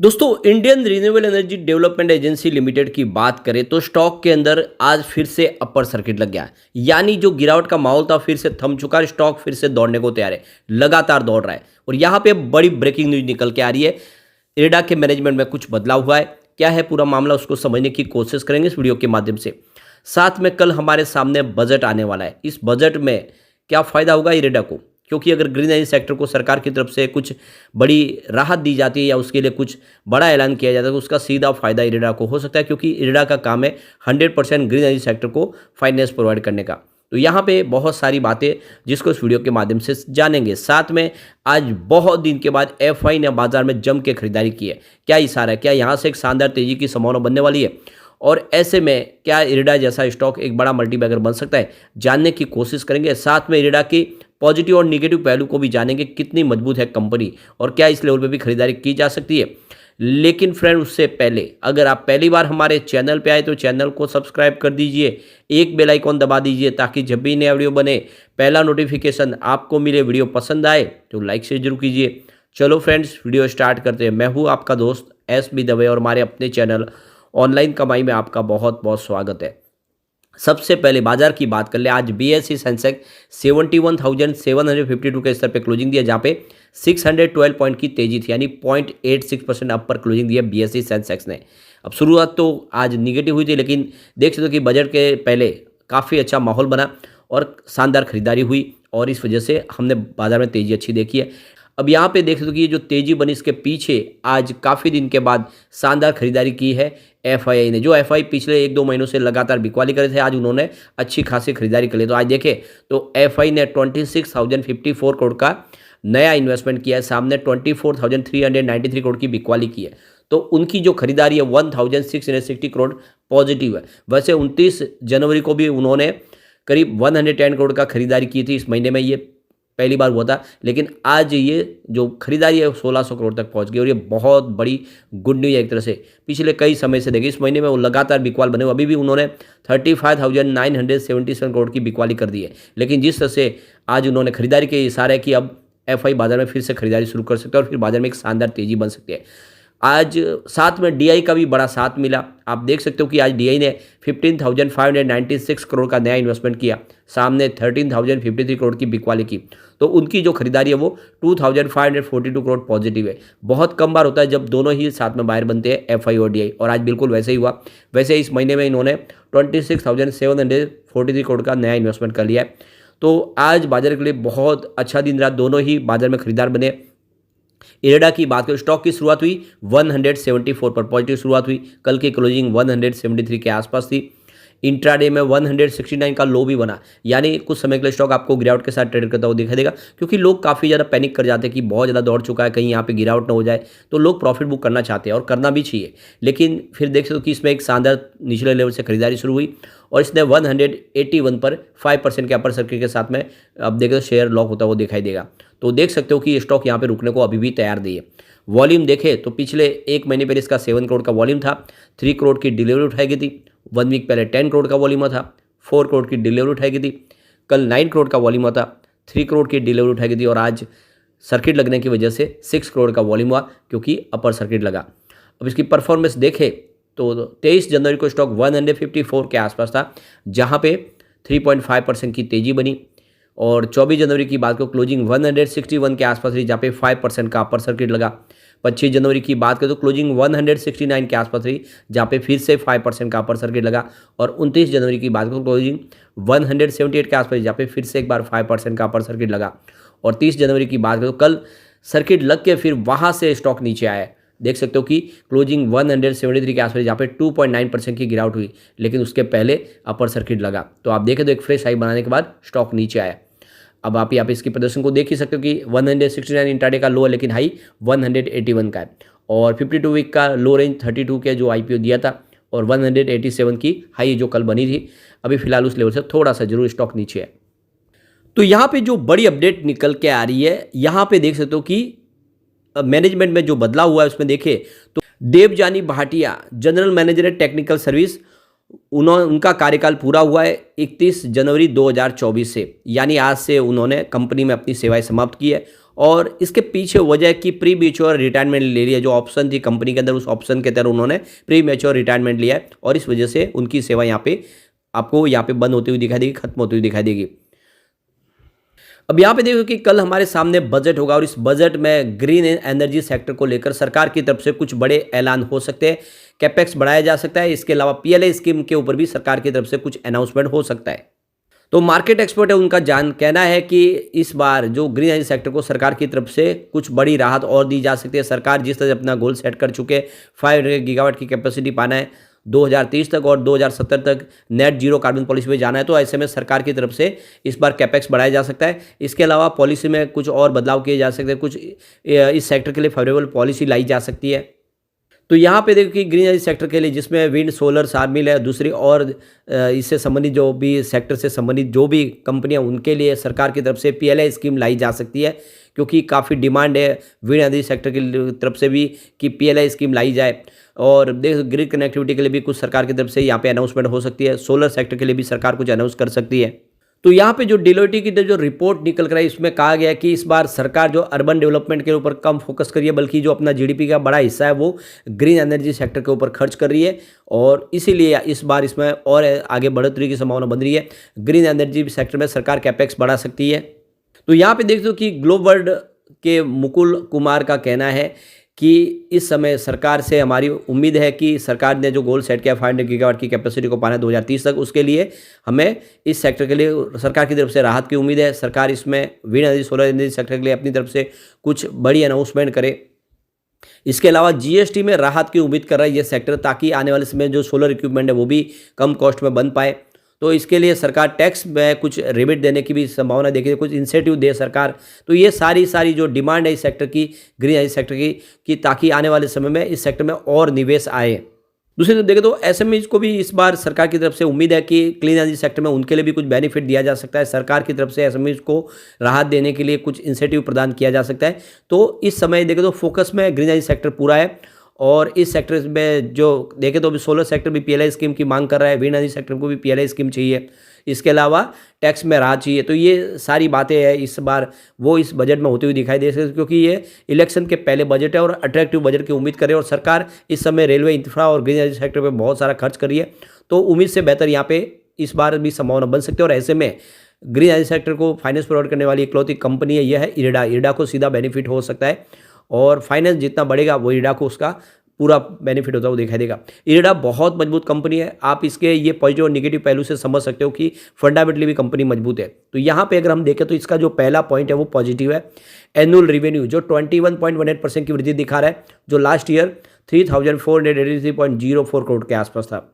दोस्तों Indian renewable energy development agency limited की बात करें तो स्टॉक के अंदर आज फिर से अपर सर्किट लग गया है। यानी जो गिरावट का माहौल था फिर से थम चुका है। स्टॉक फिर से दौड़ने को तैयार है, लगातार दौड़ रहा है। और यहाँ पे बड़ी ब्रेकिंग न्यूज निकल के आ रही है। इरेडा के मैनेजमेंट में कुछ बदलाव हुआ है। क्या है पूरा मामला, उसको समझने की कोशिश करेंगे इस वीडियो के माध्यम से। साथ में कल हमारे सामने बजट आने वाला है। इस बजट में क्या फायदा होगा इरेडा को, क्योंकि अगर ग्रीन एनर्जी सेक्टर को सरकार की तरफ से कुछ बड़ी राहत दी जाती है या उसके लिए कुछ बड़ा ऐलान किया जाता है तो उसका सीधा फायदा इरेडा को हो सकता है, क्योंकि इरेडा का काम है 100% ग्रीन एनर्जी सेक्टर को फाइनेंस प्रोवाइड करने का। तो यहाँ पे बहुत सारी बातें जिसको इस वीडियो के माध्यम से जानेंगे। साथ में आज बहुत दिन के बाद एफआई ने बाजार में जम के खरीदारी की है। क्या इशारा है, क्या यहाँ से एक शानदार तेजी की संभावना बनने वाली है, और ऐसे में क्या इरेडा जैसा स्टॉक एक बड़ा मल्टीबैगर बन सकता है, जानने की कोशिश करेंगे। साथ में इरेडा की पॉजिटिव और निगेटिव पहलू को भी जानेंगे, कितनी मजबूत है कंपनी और क्या इस लेवल पे भी खरीदारी की जा सकती है। लेकिन फ्रेंड, उससे पहले अगर आप पहली बार हमारे चैनल पे आए तो चैनल को सब्सक्राइब कर दीजिए, एक बेल आइकॉन दबा दीजिए ताकि जब भी नया वीडियो बने पहला नोटिफिकेशन आपको मिले। वीडियो पसंद आए तो लाइक शेयर जरूर कीजिए। चलो फ्रेंड्स, वीडियो स्टार्ट करते हैं। मैं हूँ आपका दोस्त SB दवे और हमारे अपने चैनल ऑनलाइन कमाई में आपका बहुत बहुत स्वागत है। सबसे पहले बाजार की बात कर ले। आज BSE सेंसेक्स 71,752 के स्तर पे क्लोजिंग दिया, जहाँ पे 612 पॉइंट की तेजी थी, यानी 0.86% अप पर क्लोजिंग दिया BSE सेंसेक्स ने। अब शुरुआत तो आज निगेटिव हुई थी, लेकिन देख सकते हो कि बजट के पहले काफ़ी अच्छा माहौल बना और शानदार खरीदारी हुई और इस वजह से हमने बाजार में तेजी अच्छी देखी है। अब यहाँ पे देख सकते हो कि ये जो तेजी बनी इसके पीछे आज काफ़ी दिन के बाद शानदार खरीदारी की है FII ने। जो FI पिछले 1-2 महीनों से लगातार बिकवाली करे थे, आज उन्होंने अच्छी खासी खरीदारी कर ली। तो आज देखें तो FI ने 26,054 करोड़ का नया इन्वेस्टमेंट किया है, सामने 24,393 करोड़ की बिकवाली की है। तो उनकी जो खरीदारी है 1,660 करोड़ पॉजिटिव है। वैसे 29 जनवरी को भी उन्होंने करीब 110 करोड़ का खरीदारी की थी। इस महीने में ये पहली बार हुआ था, लेकिन आज ये जो खरीदारी है 1600 करोड़ तक पहुंच गई और ये बहुत बड़ी गुड न्यूज़ है एक तरह से। पिछले कई समय से देखिए इस महीने में वो लगातार बिकवाल बने हुए, अभी भी उन्होंने 35,977 करोड़ की बिकवाली कर दी है। लेकिन जिस तरह से आज उन्होंने खरीदारी के इशारा है कि अब FI बाजार में फिर से खरीदारी शुरू कर सकते हैं और फिर बाजार में एक शानदार तेजी बन सकती है। आज साथ में DI का भी बड़ा साथ मिला। आप देख सकते हो कि आज DI ने 15,596 करोड़ का नया इन्वेस्टमेंट किया, सामने 13,053 करोड़ की बिकवाली की। तो उनकी जो खरीदारी है वो 2,542 करोड़ पॉजिटिव है। बहुत कम बार होता है जब दोनों ही साथ में बाहर बनते हैं FI और DI, और आज बिल्कुल वैसे ही हुआ। वैसे इस महीने में इन्होंने 26,743 करोड़ का नया इन्वेस्टमेंट कर लिया है। तो आज बाजार के लिए बहुत अच्छा दिन रहा, दोनों ही बाजार में खरीदार बने। इरेडा की बात करें, स्टॉक की शुरुआत हुई 174 पर, पॉजिटिव शुरुआत हुई। कल की क्लोजिंग 173 के आसपास थी। इंट्राडे में 169 का लो भी बना, यानी कुछ समय के लिए स्टॉक आपको गिरावट के साथ ट्रेड करता हुआ दिखाई देगा, क्योंकि लोग काफ़ी ज़्यादा पैनिक कर जाते हैं कि बहुत ज़्यादा दौड़ चुका है, कहीं यहाँ पे गिरावट ना हो जाए। तो लोग प्रॉफिट बुक करना चाहते हैं और करना भी चाहिए। लेकिन फिर देख सकते हो कि इसमें एक शानदार निचले लेवल से खरीदारी शुरू हुई और इसने 181 पर 5% के अपर सर्किट के साथ में अब देखें तो शेयर लॉक होता हुआ दिखाई देगा। तो देख सकते हो कि ये स्टॉक यहाँ पे रुकने को अभी भी तैयार नहीं है। वॉल्यूम देखें तो पिछले एक महीने पहले इसका 7 करोड़ का वॉल्यूम था, 3 करोड़ की डिलीवरी उठाई गई थी। 1 वीक पहले 10 करोड़ का वॉल्यूम था, 4 करोड़ की डिलीवरी उठाई गई थी। कल 9 करोड़ का वॉल्यूम था, 3 करोड़ की डिलीवरी उठाई गई थी, और आज सर्किट लगने की वजह से 6 करोड़ का वॉल्यूम हुआ, क्योंकि अपर सर्किट लगा। अब इसकी परफॉर्मेंस देखें तो 23 जनवरी को स्टॉक 154 के आसपास था, जहाँ पे 3.5% की तेजी बनी। और 24 जनवरी की बात को क्लोजिंग 161 के आसपास रही, जहाँ पे 5% का अपर सर्किट लगा। 25 जनवरी की बात करें तो क्लोजिंग 169 के आसपास रही, जहाँ पे फिर से 5% का अपर सर्किट लगा। और 29 जनवरी की बात करें क्लोजिंग 178 के आसपास, जहाँ पे फिर से एक बार 5% का अपर सर्किट लगा। और 30 जनवरी की बात करें तो कल सर्किट लग के फिर वहाँ से स्टॉक नीचे आया है। देख सकते हो कि क्लोजिंग 173 के आसपास, जहाँ पे 2.9% की गिरावट हुई, लेकिन उसके पहले अपर सर्किट लगा। तो आप देखें तो एक फ्रेश हाई बनाने के बाद स्टॉक नीचे आया। अब आप यहाँ पे इसकी प्रदर्शन को देख ही सकते हो कि 169 इंट्राडे का लो है, लेकिन हाई 181 का है। और 52 वीक का लो रेंज 32 के जो IPO दिया था, और 187 की हाई जो कल बनी थी। अभी फिलहाल उस लेवल से थोड़ा सा जरूर स्टॉक नीचे है। तो यहाँ पे जो बड़ी अपडेट निकल के आ रही है, यहाँ पे देख सकते हो कि मैनेजमेंट में जो बदलाव हुआ है उसमें देखें तो देवजानी भाटिया जनरल मैनेजर है टेक्निकल सर्विस, उनका कार्यकाल पूरा हुआ है 31 जनवरी 2024 से, यानी आज से उन्होंने कंपनी में अपनी सेवाएं समाप्त की है। और इसके पीछे वजह है कि प्री मैच्योर रिटायरमेंट ले लिया, जो ऑप्शन थी कंपनी के अंदर उस ऑप्शन के तहत उन्होंने प्री मैच्योर रिटायरमेंट लिया है और इस वजह से उनकी सेवा यहाँ पे आपको यहाँ पे बंद होती हुई दिखाई देगी, खत्म होती हुई दिखाई देगी। अब यहाँ पे देखो कि कल हमारे सामने बजट होगा और इस बजट में ग्रीन एनर्जी सेक्टर को लेकर सरकार की तरफ से कुछ बड़े ऐलान हो सकते हैं, कैपेक्स बढ़ाया जा सकता है, इसके अलावा पीएलआई स्कीम के ऊपर भी सरकार की तरफ से कुछ अनाउंसमेंट हो सकता है। तो मार्केट एक्सपर्ट है उनका कहना है कि इस बार जो ग्रीन एनर्जी सेक्टर को सरकार की तरफ से कुछ बड़ी राहत और दी जा सकती है। सरकार जिस तरह से अपना गोल सेट कर चुके 500 गीगावाट की कैपेसिटी पाना है 2030 तक और 2070 तक नेट जीरो कार्बन पॉलिसी पे जाना है, तो ऐसे में सरकार की तरफ से इस बार कैपेक्स बढ़ाया जा सकता है। इसके अलावा पॉलिसी में कुछ और बदलाव किए जा सकते हैं, कुछ इस सेक्टर के लिए फेवरेबल पॉलिसी लाई जा सकती है। तो यहाँ पे देखो कि ग्रीन एनर्जी सेक्टर के लिए जिसमें विंड, सोलर, सार्मिल है, दूसरी और इससे संबंधित जो भी सेक्टर से संबंधित जो भी कंपनियां, उनके लिए सरकार की तरफ से पीएलआई स्कीम लाई जा सकती है, क्योंकि काफ़ी डिमांड है विंड एनर्जी सेक्टर की तरफ से भी कि पीएलआई स्कीम लाई जाए। और देखो ग्रिड कनेक्टिविटी के लिए भी कुछ सरकार की तरफ से यहाँ पे अनाउंसमेंट हो सकती है, सोलर सेक्टर के लिए भी सरकार कुछ अनाउंस कर सकती है। तो यहाँ पे जो डिलोइट की जो रिपोर्ट निकल कर आई इसमें कहा गया है कि इस बार सरकार जो अर्बन डेवलपमेंट के ऊपर कम फोकस कर रही है, बल्कि जो अपना जीडीपी का बड़ा हिस्सा है वो ग्रीन एनर्जी सेक्टर के ऊपर खर्च कर रही है और इसीलिए इस बार इसमें और आगे बढ़ोतरी की संभावना बन रही है। ग्रीन एनर्जी सेक्टर में सरकार कैपेक्स बढ़ा सकती है। तो यहाँ पे देखते हो कि ग्लोब वर्ल्ड के मुकुल कुमार का कहना है कि इस समय सरकार से हमारी उम्मीद है कि सरकार ने जो गोल सेट किया 500 गीगावाट की कैपेसिटी को पाना 2030 तक, उसके लिए हमें इस सेक्टर के लिए सरकार की तरफ से राहत की उम्मीद है। सरकार इसमें wind energy, solar energy sector के लिए अपनी तरफ से कुछ बड़ी अनाउंसमेंट करे। इसके अलावा जीएसटी में राहत की उम्मीद कर रहा है ये सेक्टर, ताकि आने वाले समय जो सोलर इक्विपमेंट है वो भी कम कॉस्ट में बन पाए। तो इसके लिए सरकार टैक्स में कुछ रिबेट देने की भी संभावना देखी, कुछ इंसेंटिव दे सरकार। तो ये सारी जो डिमांड है इस सेक्टर की, ग्रीन एनर्जी सेक्टर की ताकि आने वाले समय में इस सेक्टर में और निवेश आए। दूसरी तरफ देखें तो एसएमईज को भी इस बार सरकार की तरफ से उम्मीद है कि क्लीन एनर्जी सेक्टर में उनके लिए भी कुछ बेनिफिट दिया जा सकता है। सरकार की तरफ से एसएमईज को राहत देने के लिए कुछ इंसेंटिव प्रदान किया जा सकता है। तो इस समय देखें तो फोकस में ग्रीन एनर्जी सेक्टर पूरा है और इस सेक्टर में जो देखें तो अभी सोलर सेक्टर भी पीएलआई स्कीम की मांग कर रहा है, विंड एनर्जी सेक्टर को भी पीएलआई स्कीम चाहिए, इसके अलावा टैक्स में राहत चाहिए। तो ये सारी बातें हैं इस बार वो इस बजट में होती हुई दिखाई दे सकती है, क्योंकि ये इलेक्शन के पहले बजट है और अट्रैक्टिव बजट की उम्मीद करे और सरकार इस समय रेलवे, इंफ्रा और ग्रीन एनर्जी सेक्टर पर बहुत सारा खर्च कर रही है। तो उम्मीद से बेहतर यहाँ पे इस बार भी संभावना बन सकती है और ऐसे में ग्रीन एनर्जी सेक्टर को फाइनेंस प्रोवाइड करने वाली इकलौती कंपनी है यह है इरेडा। इरेडा को सीधा बेनिफिट हो सकता है और फाइनेंस जितना बढ़ेगा वो इरेडा को उसका पूरा बेनिफिट होता है वो दिखाई देगा। इरेडा बहुत मजबूत कंपनी है, आप इसके ये पॉजिटिव और नेगेटिव पहलू से समझ सकते हो कि फंडामेंटली भी कंपनी मजबूत है। तो यहाँ पे अगर हम देखें तो इसका जो पहला पॉइंट है वो पॉजिटिव है। एनुअल रेवेन्यू जो 21.18% की वृद्धि दिखा रहा है, जो लास्ट ईयर 3483.04 करोड़ के आसपास था।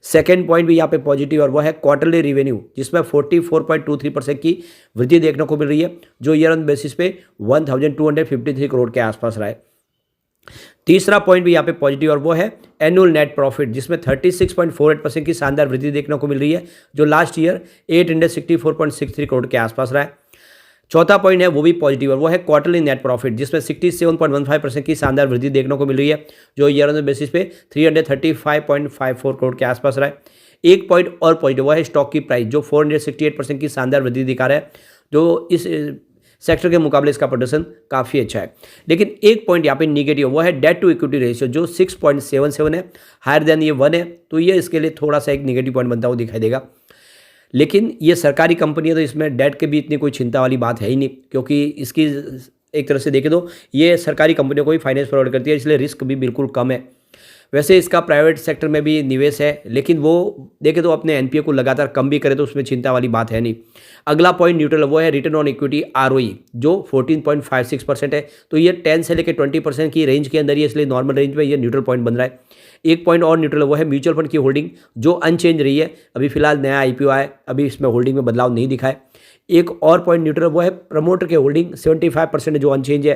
सेकेंड पॉइंट भी यहाँ पे पॉजिटिव और वो है क्वार्टरली रेवेन्यू, जिसमें 44.23% की वृद्धि देखने को मिल रही है, जो ईयर ऑन बेसिस पे 1253 करोड़ के आसपास रहा है। तीसरा पॉइंट भी यहाँ पे पॉजिटिव और वो है एनुअल नेट प्रॉफिट, जिसमें 36.48% की शानदार वृद्धि देखने को मिल रही है, जो लास्ट ईयर 864.63 करोड़ के आसपास रहा है। चौथा पॉइंट है वो भी पॉजिटिव और वो है क्वार्टरली नेट प्रॉफिट, जिसमें 67.15% की शानदार वृद्धि देखने को मिल रही है, जो ईयर ऑन बेसिस पे 335.54 करोड़ के आसपास रहा है। एक पॉइंट और पॉजिटिव वो है स्टॉक की प्राइस, जो 468% की शानदार वृद्धि दिखा रहा है, जो इस सेक्टर के मुकाबले इसका प्रदर्शन काफ़ी अच्छा है। लेकिन एक पॉइंट यहाँ पे निगेटिव वो है डेट टू इक्विटी रेशियो, जो 6.77 है, हायर देन ये 1 है, तो ये इसके लिए थोड़ा सा एक निगेटिव पॉइंट बनता हुआ दिखाई देगा। लेकिन ये सरकारी कंपनी है तो इसमें डेट के भी इतनी कोई चिंता वाली बात है ही नहीं, क्योंकि इसकी एक तरह से देखें तो ये सरकारी कंपनियों को ही फाइनेंस प्रोवाइड करती है, इसलिए रिस्क भी बिल्कुल कम है। वैसे इसका प्राइवेट सेक्टर में भी निवेश है, लेकिन वो देखें तो अपने एनपीए को लगातार कम भी करे तो उसमें चिंता वाली बात है नहीं। अगला पॉइंट न्यूट्रल वो है रिटर्न ऑन इक्विटी आरओई, जो 14.56% है, तो ये 10 से लेकर 20% की रेंज के अंदर ही है, इसलिए नॉर्मल रेंज में ये न्यूट्रल पॉइंट बन रहा है। एक पॉइंट और न्यूट्रल वो है म्यूचुअल फंड की होल्डिंग, जो अनचेंज रही है, अभी फिलहाल नया आईपीओ आया, अभी इसमें होल्डिंग में बदलाव नहीं दिखा है। एक और पॉइंट न्यूट्रल वो है प्रमोटर के होल्डिंग 75% जो अनचेंज है,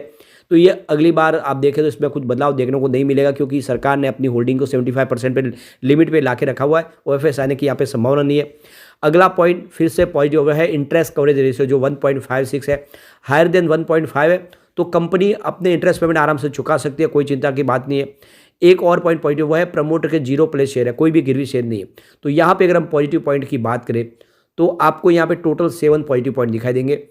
तो ये अगली बार आप देखें तो इसमें कुछ बदलाव देखने को नहीं मिलेगा, क्योंकि सरकार ने अपनी होल्डिंग को 75% पे लिमिट पे ला के रखा हुआ है, ओएफएस आने की यहाँ पे संभावना नहीं है। अगला पॉइंट फिर से पॉजिटिव हुआ है इंटरेस्ट कवरेज रेशियो, जो 1.56 है, हायर देन 1.5 है, तो कंपनी अपने इंटरेस्ट पेमेंट आराम से चुका सकती है, कोई चिंता की बात नहीं है। एक और पॉइंट पॉजिटिव हुआ है प्रमोटर के 0 प्लेस शेयर है, कोई भी गिरवी शेयर नहीं है। तो यहाँ पे अगर हम पॉजिटिव पॉइंट की बात करें तो आपको यहाँ पे टोटल 7 पॉजिटिव पॉइंट दिखाई देंगे।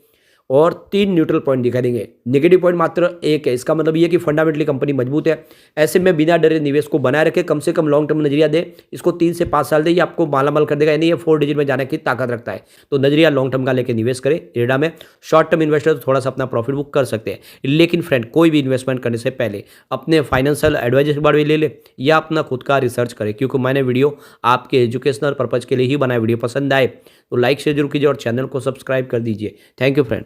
और 3 न्यूट्रल पॉइंट दिखाई देंगे। नेगेटिव पॉइंट मात्र 1 है। इसका मतलब ये है कि फंडामेंटली कंपनी मजबूत है। ऐसे में बिना डरे निवेश को बनाए रखें, कम से कम लॉन्ग टर्म नजरिया दे, इसको 3 से 5 साल दे, ये आपको मालामाल कर देगा, यानी ये 4 डिजिट में जाने की ताकत रखता है। तो नजरिया लॉन्ग टर्म का लेकर निवेश करें इरेडा में। शॉर्ट टर्म इन्वेस्टर थोड़ा सा अपना प्रॉफिट बुक कर सकते हैं, लेकिन फ्रेंड कोई भी इन्वेस्टमेंट करने से पहले अपने फाइनेंशियल एडवाइजर के बारे में ले ले या अपना खुद का रिसर्च करें, क्योंकि मैंने वीडियो आपके एजुकेशनल पर्पज के लिए ही बनाया। वीडियो पसंद आए तो लाइक शेयर जरूर कीजिए और चैनल को सब्सक्राइब कर दीजिए। Thank you friend.